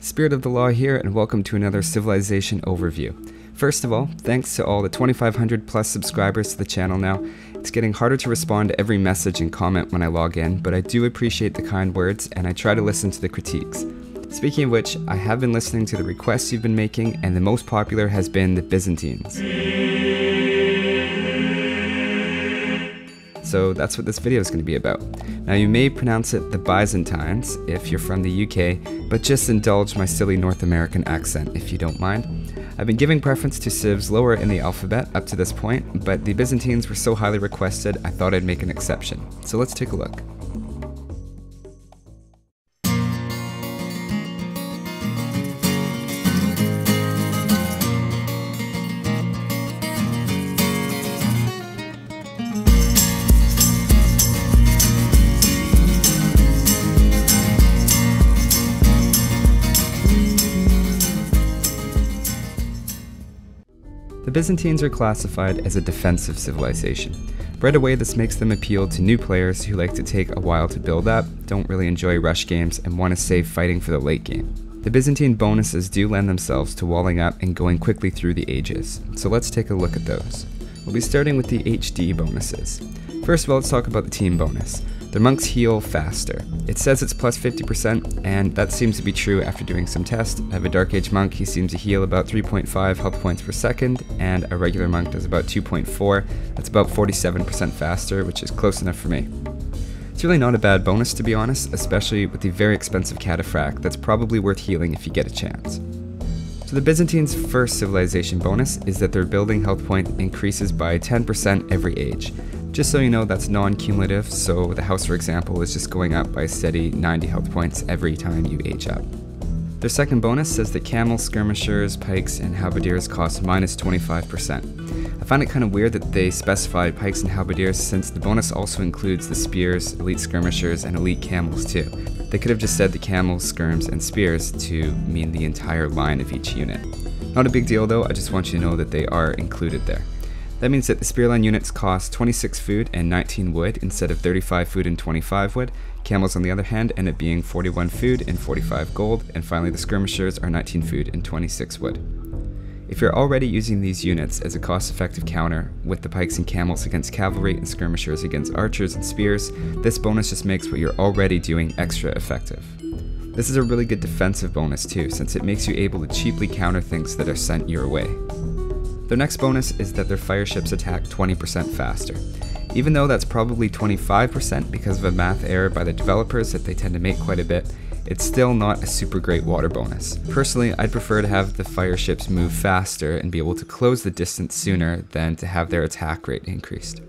Spirit of the Law here, and welcome to another Civilization overview. First of all, thanks to all the 2,500 plus subscribers to the channel now. It's getting harder to respond to every message and comment when I log in, but I do appreciate the kind words and I try to listen to the critiques. Speaking of which, I have been listening to the requests you've been making, and the most popular has been the Byzantines. So that's what this video is going to be about. Now you may pronounce it the Byzantines if you're from the UK, but just indulge my silly North American accent if you don't mind. I've been giving preference to civs lower in the alphabet up to this point, but the Byzantines were so highly requested I thought I'd make an exception. So let's take a look. The Byzantines are classified as a defensive civilization. Right away, this makes them appeal to new players who like to take a while to build up, don't really enjoy rush games, and want to save fighting for the late game. The Byzantine bonuses do lend themselves to walling up and going quickly through the ages, so let's take a look at those. We'll be starting with the HD bonuses. First of all, let's talk about the team bonus. Their monks heal faster. It says it's plus 50%, and that seems to be true after doing some tests. I have a Dark Age monk, he seems to heal about 3.5 health points per second, and a regular monk does about 2.4. That's about 47% faster, which is close enough for me. It's really not a bad bonus, to be honest, especially with the very expensive cataphract that's probably worth healing if you get a chance. So the Byzantines' first civilization bonus is that their building health point increases by 10% every age. Just so you know, that's non-cumulative, so the house, for example, is just going up by a steady 90 health points every time you age up. Their second bonus says that camels, skirmishers, pikes, and halberdiers cost minus 25%. I find it kind of weird that they specify pikes and halberdiers since the bonus also includes the spears, elite skirmishers, and elite camels too. They could have just said the camels, skirms, and spears to mean the entire line of each unit. Not a big deal though, I just want you to know that they are included there. That means that the spearline units cost 26 food and 19 wood instead of 35 food and 25 wood. Camels, on the other hand, end up being 41 food and 45 gold, and finally the skirmishers are 19 food and 26 wood. If you're already using these units as a cost-effective counter with the pikes and camels against cavalry and skirmishers against archers and spears, this bonus just makes what you're already doing extra effective. This is a really good defensive bonus too, since it makes you able to cheaply counter things that are sent your way. Their next bonus is that their fire ships attack 20% faster. Even though that's probably 25% because of a math error by the developers that they tend to make quite a bit, it's still not a super great water bonus. Personally, I'd prefer to have the fire ships move faster and be able to close the distance sooner than to have their attack rate increased.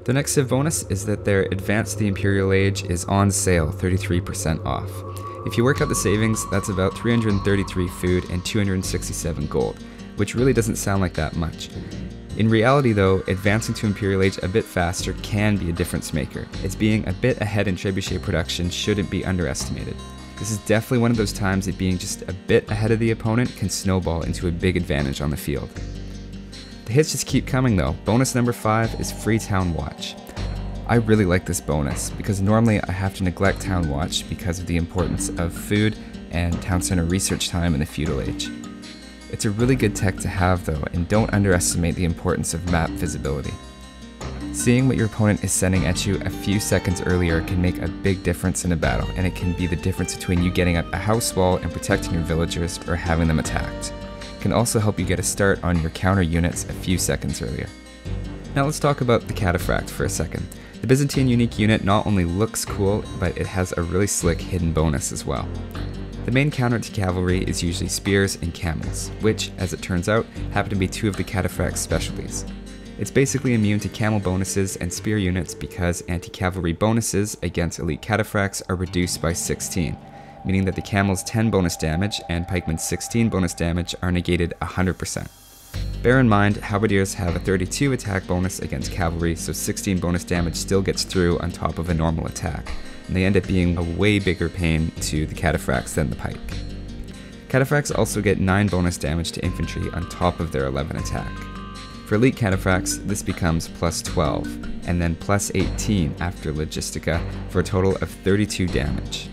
The next civ bonus is that their Advanced the Imperial Age is on sale 33% off. If you work out the savings, that's about 333 food and 267 gold, which really doesn't sound like that much. In reality though, advancing to Imperial Age a bit faster can be a difference maker. It's being a bit ahead in trebuchet production shouldn't be underestimated. This is definitely one of those times that being just a bit ahead of the opponent can snowball into a big advantage on the field. The hits just keep coming though. Bonus number 5 is Free Town Watch. I really like this bonus because normally I have to neglect Town Watch because of the importance of food and town center research time in the feudal age. It's a really good tech to have though, and don't underestimate the importance of map visibility. Seeing what your opponent is sending at you a few seconds earlier can make a big difference in a battle, and it can be the difference between you getting up a house wall and protecting your villagers or having them attacked. It can also help you get a start on your counter units a few seconds earlier. Now let's talk about the cataphract for a second. The Byzantine unique unit not only looks cool, but it has a really slick hidden bonus as well. The main counter to cavalry is usually spears and camels, which, as it turns out, happen to be two of the cataphract's specialties. It's basically immune to camel bonuses and spear units because anti-cavalry bonuses against elite cataphracts are reduced by 16, meaning that the camel's 10 bonus damage and pikeman's 16 bonus damage are negated 100%. Bear in mind, halberdiers have a 32 attack bonus against cavalry, so 16 bonus damage still gets through on top of a normal attack, and they end up being a way bigger pain to the cataphracts than the pike. Cataphracts also get 9 bonus damage to infantry on top of their 11 attack. For elite cataphracts, this becomes plus 12, and then plus 18 after logistica, for a total of 32 damage.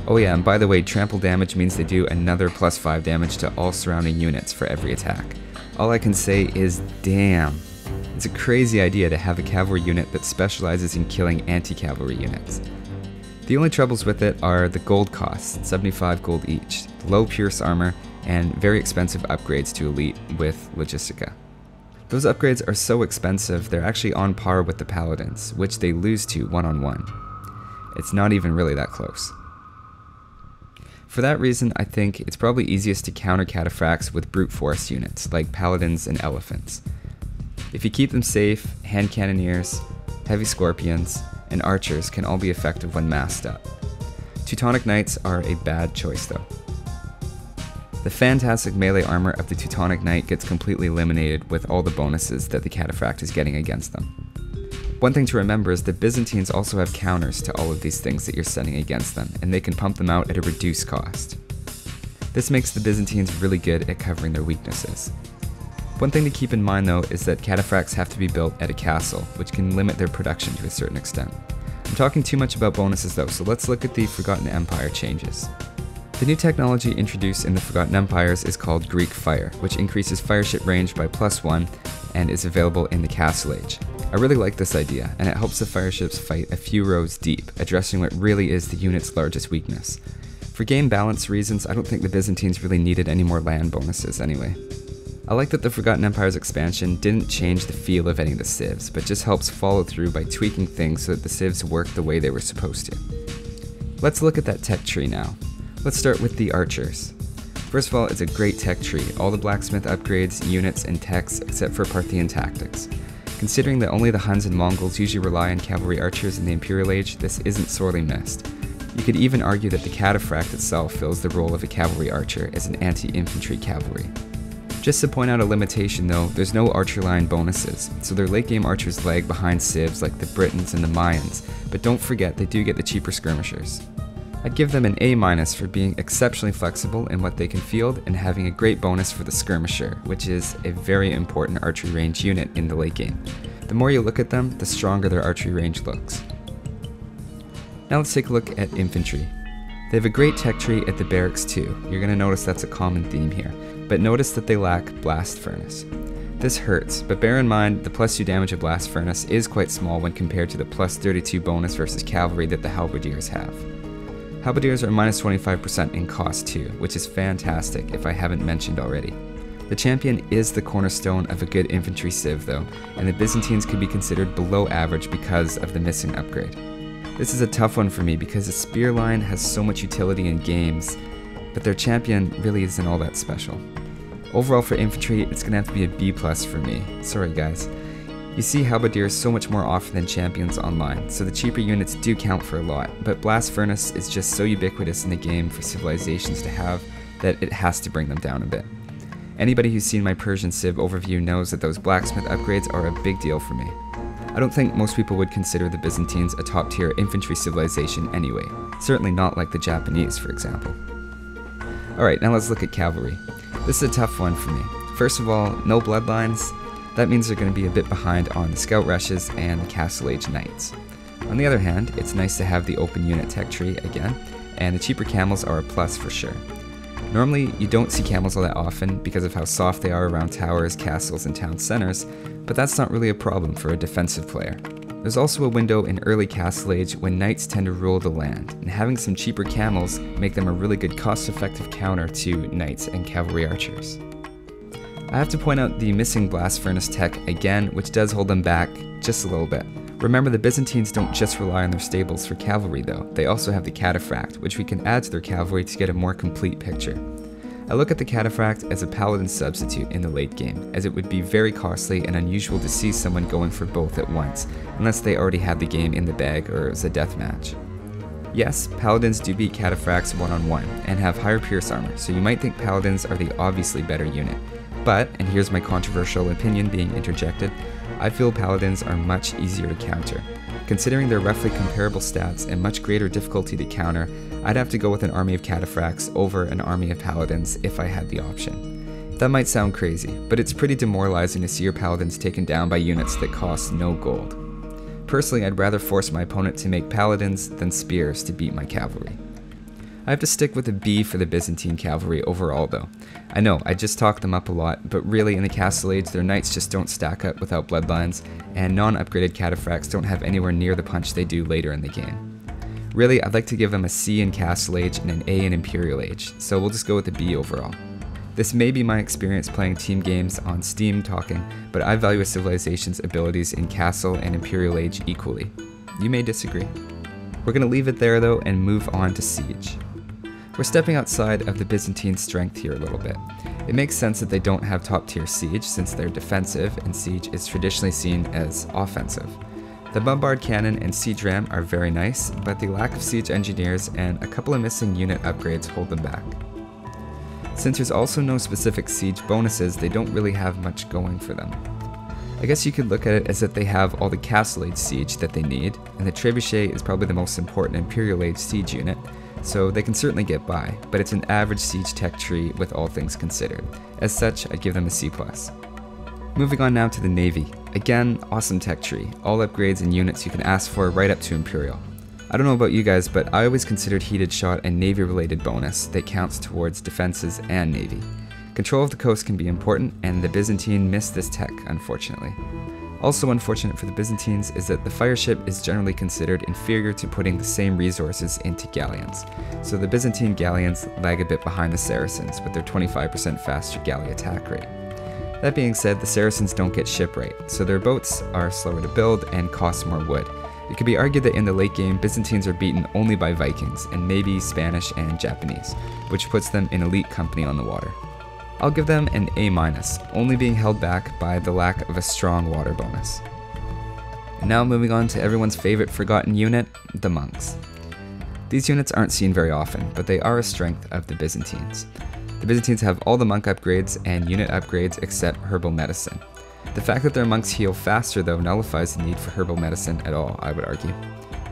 Oh yeah, and by the way, trample damage means they do another +5 damage to all surrounding units for every attack. All I can say is damn. It's a crazy idea to have a cavalry unit that specializes in killing anti-cavalry units. The only troubles with it are the gold costs, 75 gold each, low pierce armor, and very expensive upgrades to elite with Logistica. Those upgrades are so expensive they're actually on par with the paladins, which they lose to one-on-one. It's not even really that close. For that reason, I think it's probably easiest to counter cataphracts with brute force units, like paladins and elephants. If you keep them safe, hand cannoneers, heavy scorpions, and archers can all be effective when masked up. Teutonic Knights are a bad choice though. The fantastic melee armor of the Teutonic Knight gets completely eliminated with all the bonuses that the cataphract is getting against them. One thing to remember is that Byzantines also have counters to all of these things that you're sending against them, and they can pump them out at a reduced cost. This makes the Byzantines really good at covering their weaknesses. One thing to keep in mind though is that cataphracts have to be built at a castle, which can limit their production to a certain extent. I'm talking too much about bonuses though, so let's look at the Forgotten Empire changes. The new technology introduced in the Forgotten Empires is called Greek Fire, which increases fireship range by +1 and is available in the Castle Age. I really like this idea, and it helps the fireships fight a few rows deep, addressing what really is the unit's largest weakness. For game balance reasons, I don't think the Byzantines really needed any more land bonuses anyway. I like that the Forgotten Empires expansion didn't change the feel of any of the civs, but just helps follow through by tweaking things so that the civs work the way they were supposed to. Let's look at that tech tree now. Let's start with the archers. First of all, it's a great tech tree, all the blacksmith upgrades, units, and techs except for Parthian tactics. Considering that only the Huns and Mongols usually rely on cavalry archers in the Imperial Age, this isn't sorely missed. You could even argue that the cataphract itself fills the role of a cavalry archer as an anti-infantry cavalry. Just to point out a limitation though, there's no archer line bonuses, so their late game archers lag behind civs like the Britons and the Mayans, but don't forget they do get the cheaper skirmishers. I'd give them an A- for being exceptionally flexible in what they can field and having a great bonus for the skirmisher, which is a very important archery range unit in the late game. The more you look at them, the stronger their archery range looks. Now let's take a look at infantry. They have a great tech tree at the barracks too. You're going to notice that's a common theme here, but notice that they lack Blast Furnace. This hurts, but bear in mind the +2 damage of Blast Furnace is quite small when compared to the +32 bonus versus cavalry that the halberdiers have. Halberdiers are -25% in cost too, which is fantastic if I haven't mentioned already. The champion is the cornerstone of a good infantry civ though, and the Byzantines could be considered below average because of the missing upgrade. This is a tough one for me because the spear line has so much utility in games, but their champion really isn't all that special. Overall for infantry, it's gonna have to be a B+ for me. Sorry guys. You see halberdiers so much more often than champions online, so the cheaper units do count for a lot, but Blast Furnace is just so ubiquitous in the game for civilizations to have that it has to bring them down a bit. Anybody who's seen my Persian Civ overview knows that those blacksmith upgrades are a big deal for me. I don't think most people would consider the Byzantines a top tier infantry civilization anyway, certainly not like the Japanese for example. Alright, now let's look at cavalry. This is a tough one for me. First of all, no bloodlines. That means they're going to be a bit behind on the scout rushes and the Castle Age Knights. On the other hand, it's nice to have the open unit tech tree again, and the cheaper camels are a plus for sure. Normally, you don't see camels all that often because of how soft they are around towers, castles, and town centers, but that's not really a problem for a defensive player. There's also a window in early Castle Age when knights tend to rule the land, and having some cheaper camels make them a really good cost-effective counter to knights and cavalry archers. I have to point out the missing Blast Furnace tech again, which does hold them back just a little bit. Remember, the Byzantines don't just rely on their stables for cavalry though, they also have the cataphract, which we can add to their cavalry to get a more complete picture. I look at the cataphract as a paladin substitute in the late game, as it would be very costly and unusual to see someone going for both at once, unless they already had the game in the bag or it was a deathmatch. Yes, paladins do beat cataphracts one-on-one and have higher pierce armor, so you might think paladins are the obviously better unit. But, and here's my controversial opinion being interjected, I feel paladins are much easier to counter. Considering their roughly comparable stats and much greater difficulty to counter, I'd have to go with an army of cataphracts over an army of paladins if I had the option. That might sound crazy, but it's pretty demoralizing to see your paladins taken down by units that cost no gold. Personally, I'd rather force my opponent to make paladins than spears to beat my cavalry. I have to stick with a B for the Byzantine cavalry overall though. I know, I just talked them up a lot, but really in the Castle Age their knights just don't stack up without bloodlines, and non-upgraded cataphracts don't have anywhere near the punch they do later in the game. Really, I'd like to give them a C in Castle Age and an A in Imperial Age, so we'll just go with a B overall. This may be my experience playing team games on Steam talking, but I value a civilization's abilities in Castle and Imperial Age equally. You may disagree. We're going to leave it there though and move on to Siege. We're stepping outside of the Byzantine strength here a little bit. It makes sense that they don't have top tier siege since they're defensive and siege is traditionally seen as offensive. The bombard cannon and siege ram are very nice, but the lack of siege engineers and a couple of missing unit upgrades hold them back. Since there's also no specific siege bonuses, they don't really have much going for them. I guess you could look at it as that they have all the Castle Age siege that they need, and the trebuchet is probably the most important Imperial Age siege unit, so they can certainly get by, but it's an average siege tech tree with all things considered. As such, I'd give them a C+. Moving on now to the Navy. Again, awesome tech tree, all upgrades and units you can ask for right up to Imperial. I don't know about you guys, but I always considered heated shot a Navy related bonus that counts towards defenses and Navy. Control of the coast can be important, and the Byzantine missed this tech, unfortunately. Also unfortunate for the Byzantines is that the fire ship is generally considered inferior to putting the same resources into galleons, so the Byzantine galleons lag a bit behind the Saracens with their 25% faster galley attack rate. That being said, the Saracens don't get shipwright, so their boats are slower to build and cost more wood. It could be argued that in the late game, Byzantines are beaten only by Vikings, and maybe Spanish and Japanese, which puts them in elite company on the water. I'll give them an A-, only being held back by the lack of a strong water bonus. And now moving on to everyone's favorite forgotten unit, the monks. These units aren't seen very often, but they are a strength of the Byzantines. The Byzantines have all the monk upgrades and unit upgrades except herbal medicine. The fact that their monks heal faster though nullifies the need for herbal medicine at all, I would argue.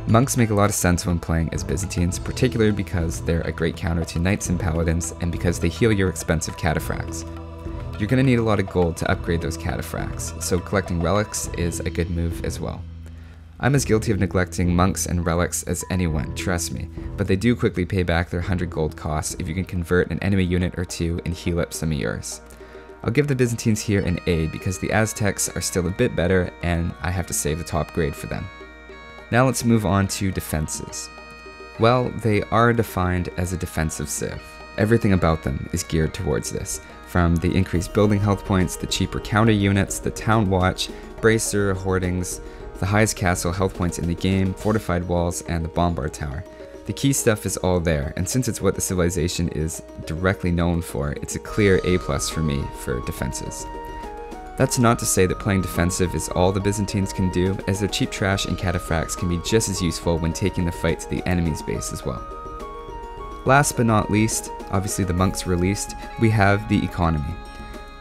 Monks make a lot of sense when playing as Byzantines, particularly because they're a great counter to knights and paladins and because they heal your expensive cataphracts. You're going to need a lot of gold to upgrade those cataphracts, so collecting relics is a good move as well. I'm as guilty of neglecting monks and relics as anyone, trust me, but they do quickly pay back their 100 gold costs if you can convert an enemy unit or two and heal up some of yours. I'll give the Byzantines here an A because the Aztecs are still a bit better and I have to save the top grade for them. Now let's move on to defenses. Well, they are defined as a defensive civ. Everything about them is geared towards this, from the increased building health points, the cheaper counter units, the town watch, bracer, hoardings, the highest castle health points in the game, fortified walls, and the bombard tower. The key stuff is all there, and since it's what the civilization is directly known for, it's a clear A+ for me for defenses. That's not to say that playing defensive is all the Byzantines can do, as their cheap trash and cataphracts can be just as useful when taking the fight to the enemy's base as well. Last but not least, obviously the monks released, we have the economy.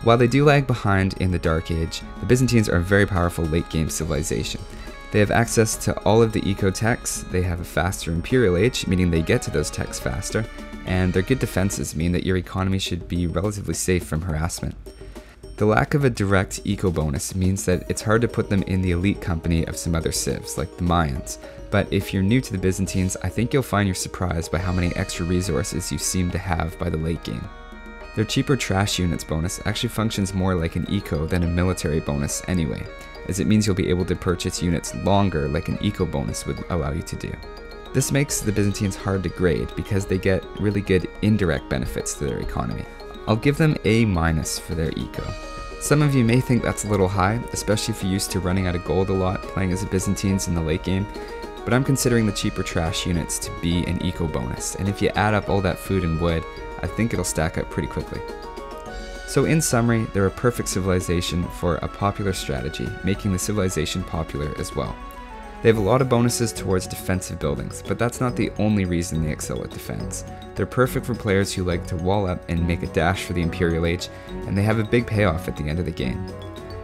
While they do lag behind in the Dark Age, the Byzantines are a very powerful late game civilization. They have access to all of the eco techs, they have a faster Imperial Age, meaning they get to those techs faster, and their good defenses mean that your economy should be relatively safe from harassment. The lack of a direct eco bonus means that it's hard to put them in the elite company of some other civs, like the Mayans, but if you're new to the Byzantines, I think you'll find you're surprised by how many extra resources you seem to have by the late game. Their cheaper trash units bonus actually functions more like an eco than a military bonus anyway, as it means you'll be able to purchase units longer like an eco bonus would allow you to do. This makes the Byzantines hard to grade because they get really good indirect benefits to their economy. I'll give them A- for their eco. Some of you may think that's a little high, especially if you're used to running out of gold a lot playing as the Byzantines in the late game, but I'm considering the cheaper trash units to be an eco bonus, and if you add up all that food and wood, I think it'll stack up pretty quickly. So in summary, they're a perfect civilization for a popular strategy, making the civilization popular as well. They have a lot of bonuses towards defensive buildings, but that's not the only reason they excel at defense. They're perfect for players who like to wall up and make a dash for the Imperial Age, and they have a big payoff at the end of the game.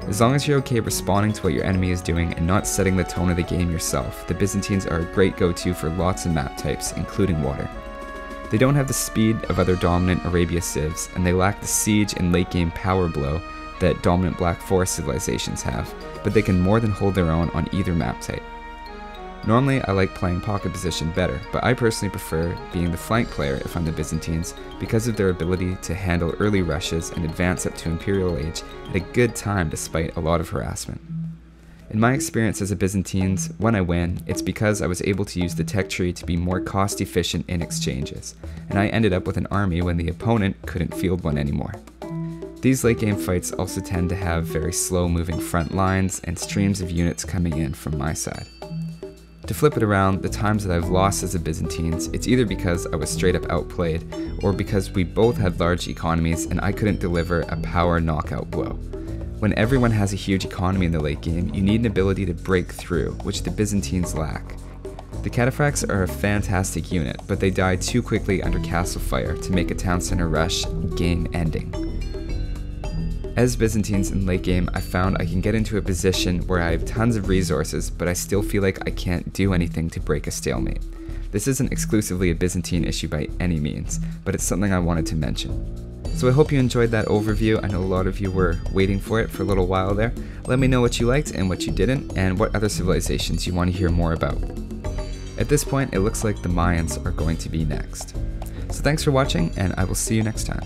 As long as you're okay responding to what your enemy is doing and not setting the tone of the game yourself, the Byzantines are a great go-to for lots of map types, including water. They don't have the speed of other dominant Arabia civs, and they lack the siege and late game power blow that dominant Black Forest civilizations have, but they can more than hold their own on either map type. Normally, I like playing pocket position better, but I personally prefer being the flank player if I'm the Byzantines because of their ability to handle early rushes and advance up to Imperial Age at a good time despite a lot of harassment. In my experience as a Byzantines, when I win, it's because I was able to use the tech tree to be more cost efficient in exchanges, and I ended up with an army when the opponent couldn't field one anymore. These late game fights also tend to have very slow moving front lines and streams of units coming in from my side. To flip it around, the times that I've lost as a Byzantines, it's either because I was straight up outplayed, or because we both had large economies and I couldn't deliver a power knockout blow. When everyone has a huge economy in the late game, you need an ability to break through, which the Byzantines lack. The cataphracts are a fantastic unit, but they die too quickly under castle fire to make a town center rush game ending. As Byzantines in late game, I found I can get into a position where I have tons of resources, but I still feel like I can't do anything to break a stalemate. This isn't exclusively a Byzantine issue by any means, but it's something I wanted to mention. So I hope you enjoyed that overview. I know a lot of you were waiting for it for a little while there. Let me know what you liked and what you didn't, and what other civilizations you want to hear more about. At this point, it looks like the Mayans are going to be next. So thanks for watching, and I will see you next time.